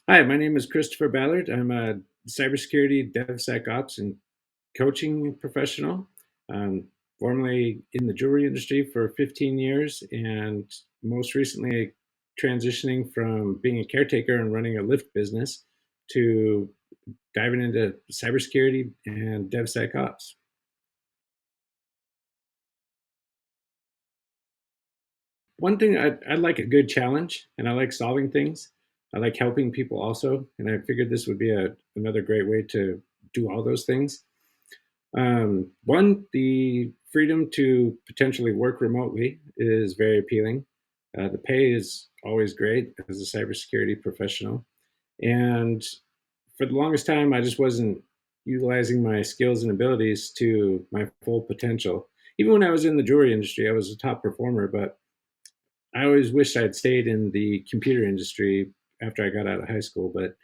Hi, my name is Kristopher Ballard. I'm a cybersecurity, DevSecOps, and coaching professional. Formerly in the jewelry industry for 15 years, and most recently transitioning from being a caretaker and running a Lyft business to diving into cybersecurity and DevSecOps. One thing I like a good challenge, and I like solving things. I like helping people also, and I figured this would be another great way to do all those things. One, the freedom to potentially work remotely is very appealing. The pay is always great as a cybersecurity professional. And for the longest time, I just wasn't utilizing my skills and abilities to my full potential. Even when I was in the jewelry industry, I was a top performer, but I always wished I'd stayed in the computer industry after I got out of high school. But,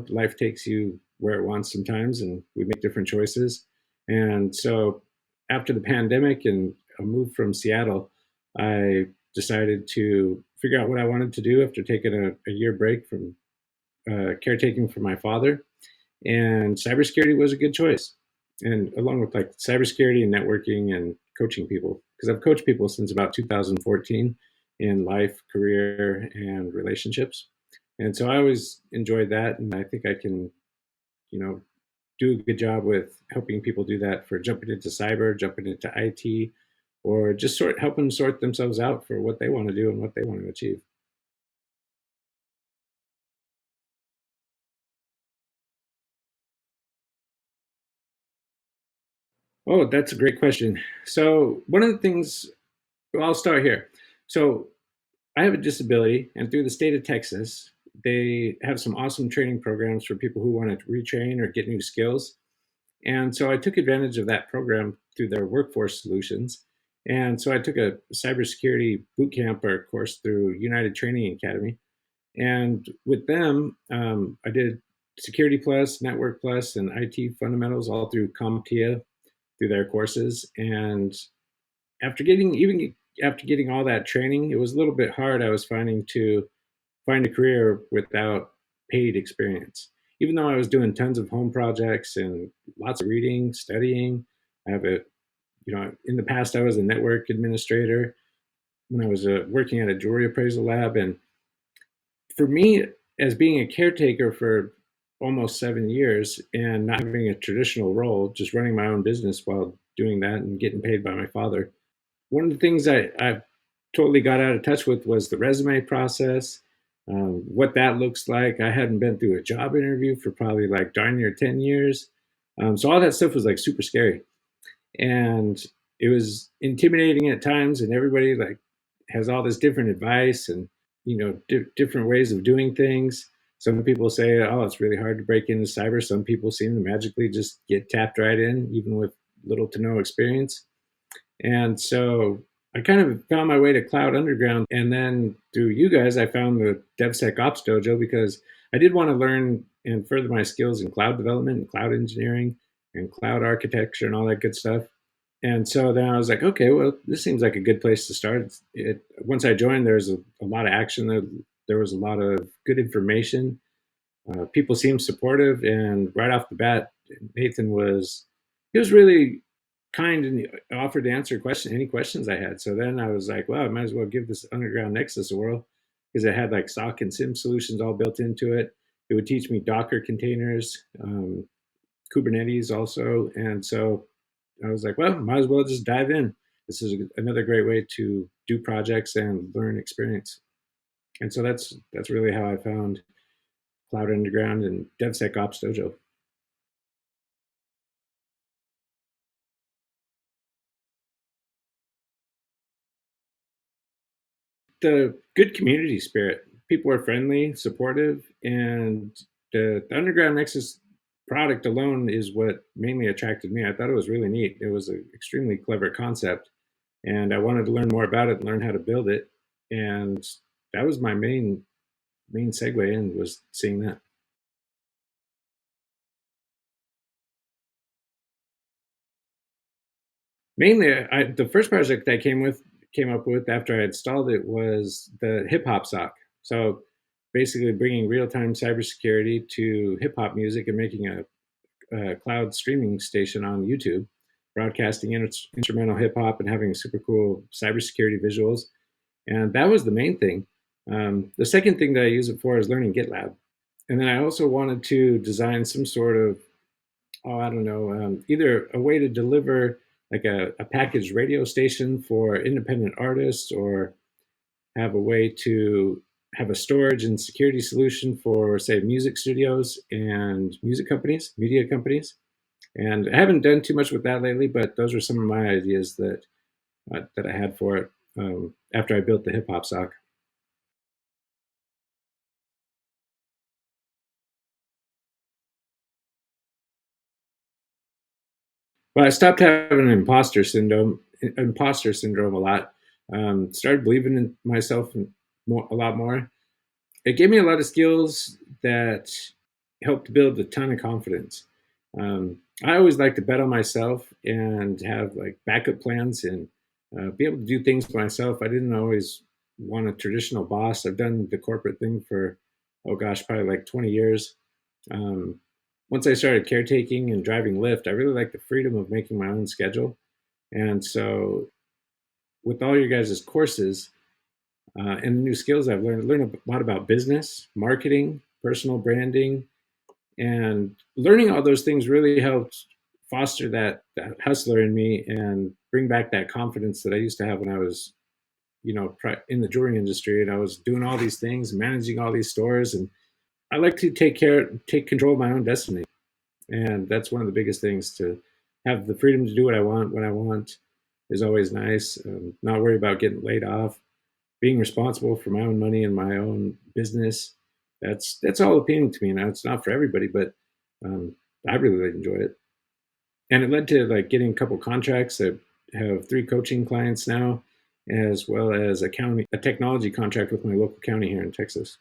life takes you where it wants sometimes, and we make different choices. And so after the pandemic and a move from Seattle, I decided to figure out what I wanted to do after taking a year break from caretaking for my father. And cybersecurity was a good choice. And along with like cybersecurity and networking and coaching people, because I've coached people since about 2014 in life, career, and relationships. And so I always enjoyed that. And I think I can, you know, do a good job with helping people do that for jumping into cyber, jumping into IT, or just help them sort themselves out for what they want to do and what they want to achieve. Oh, that's a great question. So one of the things, well, I'll start here. So I have a disability, and through the state of Texas, they have some awesome training programs for people who want to retrain or get new skills. And so I took advantage of that program through their workforce solutions. And so I took a cybersecurity boot camp or course through United Training Academy. And with them, I did Security Plus, Network Plus, and IT fundamentals all through CompTIA through their courses. And after getting all that training, it was a little bit hard. I was finding to find a career without paid experience. Even though I was doing tons of home projects and lots of reading, studying, I have a, in the past I was a network administrator when I was working at a jewelry appraisal lab. And for me, as being a caretaker for almost 7 years and not having a traditional role, just running my own business while doing that and getting paid by my father, one of the things I totally got out of touch with was the resume process, what that looks like. I hadn't been through a job interview for probably like darn near 10 years. So all that stuff was like super scary. And it was intimidating at times. And everybody like has all this different advice and, different ways of doing things. Some people say, oh, it's really hard to break into cyber. Some people seem to magically just get tapped right in, even with little to no experience. And so I kind of found my way to Cloud Underground. And then through you guys, I found the DevSecOps Dojo because I did want to learn and further my skills in cloud development and cloud engineering and cloud architecture and all that good stuff. And so then I was like, okay, well, this seems like a good place to start. Once I joined, there was a lot of action. There was a lot of good information. People seemed supportive. And right off the bat, Nathan he was really kind and offered to answer any questions I had. So then I was like, well, I might as well give this Underground Nexus a whirl because it had like SOC and SIM solutions all built into it. It would teach me Docker containers, Kubernetes also. And so I was like, well, might as well just dive in. This is another great way to do projects and learn experience. And so that's really how I found Cloud Underground and DevSecOps Dojo. The good community spirit. People were friendly, supportive, and the Underground Nexus product alone is what mainly attracted me. I thought it was really neat. It was an extremely clever concept, and I wanted to learn more about it and learn how to build it. And that was my main segue in was seeing that. Mainly, the first project I came up with after I installed it was the hip hop sock. So basically bringing real-time cybersecurity to hip hop music and making a cloud streaming station on YouTube, broadcasting instrumental hip hop and having super cool cybersecurity visuals. And that was the main thing. The second thing that I use it for is learning GitLab. And then I also wanted to design some sort of, oh, I don't know, either a way to deliver like a packaged radio station for independent artists, or have a way to have a storage and security solution for, say, music studios and music companies, media companies. And I haven't done too much with that lately, but those are some of my ideas that I had for it after I built the hip hop sock. But I stopped having imposter syndrome a lot. Started believing in myself a lot more. It gave me a lot of skills that helped build a ton of confidence. I always like to bet on myself and have like backup plans and be able to do things myself. I didn't always want a traditional boss. I've done the corporate thing for, oh gosh, probably like 20 years. Um, Once I started caretaking and driving Lyft, I really like the freedom of making my own schedule. And so, with all your guys' courses and the new skills I've learned a lot about business, marketing, personal branding, and learning all those things really helped foster that hustler in me and bring back that confidence that I used to have when I was, in the jewelry industry, and I was doing all these things, managing all these stores, and I like to take control of my own destiny. And that's one of the biggest things, to have the freedom to do what I want when I want is always nice. Not worry about getting laid off, being responsible for my own money and my own business. That's all appealing to me. Now it's not for everybody, but um, I really enjoy it. And it led to like getting a couple contracts. I have 3 coaching clients now, as well as a technology contract with my local county here in Texas.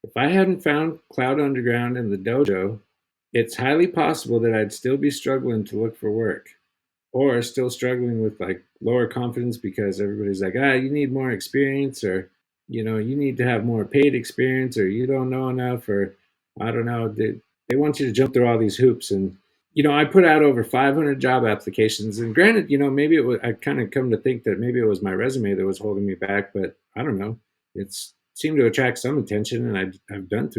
If I hadn't found Cloud Underground and the dojo, it's highly possible that I'd still be struggling to look for work, or still struggling with like lower confidence because everybody's like, you need more experience, or, you need to have more paid experience, or you don't know enough, or I don't know. They want you to jump through all these hoops. And I put out over 500 job applications. And granted, maybe it was, I kind of come to think that maybe it was my resume that was holding me back, but I don't know. It's seemed to attract some attention, and I've done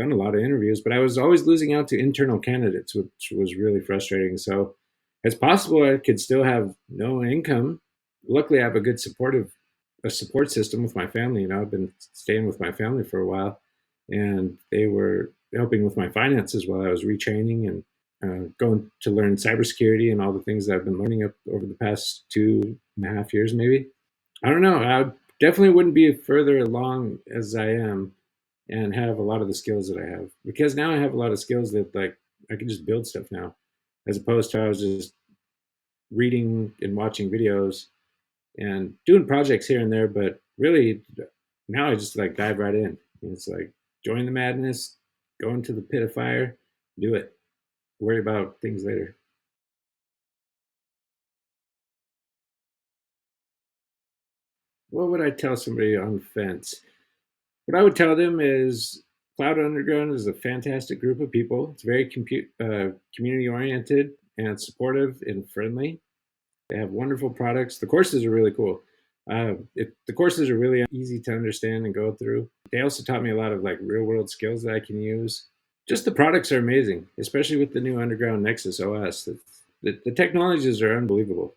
a lot of interviews, but I was always losing out to internal candidates, which was really frustrating. So it's possible I could still have no income. Luckily, I have a support system with my family. I've been staying with my family for a while, and they were helping with my finances while I was retraining and going to learn cybersecurity and all the things that I've been learning over the past 2.5 years, maybe. I don't know. I definitely wouldn't be further along as I am and have a lot of the skills that I have, because now I have a lot of skills that like I can just build stuff now, as opposed to I was just reading and watching videos and doing projects here and there. But really, now I just like dive right in. And it's like join the madness, go into the pit of fire, do it. Worry about things later. What would I tell somebody on the fence? What I would tell them is Cloud Underground is a fantastic group of people. It's very community oriented and supportive and friendly. They have wonderful products. The courses are really cool. The courses are really easy to understand and go through. They also taught me a lot of like real world skills that I can use. Just the products are amazing, especially with the new Underground Nexus OS. The technologies are unbelievable.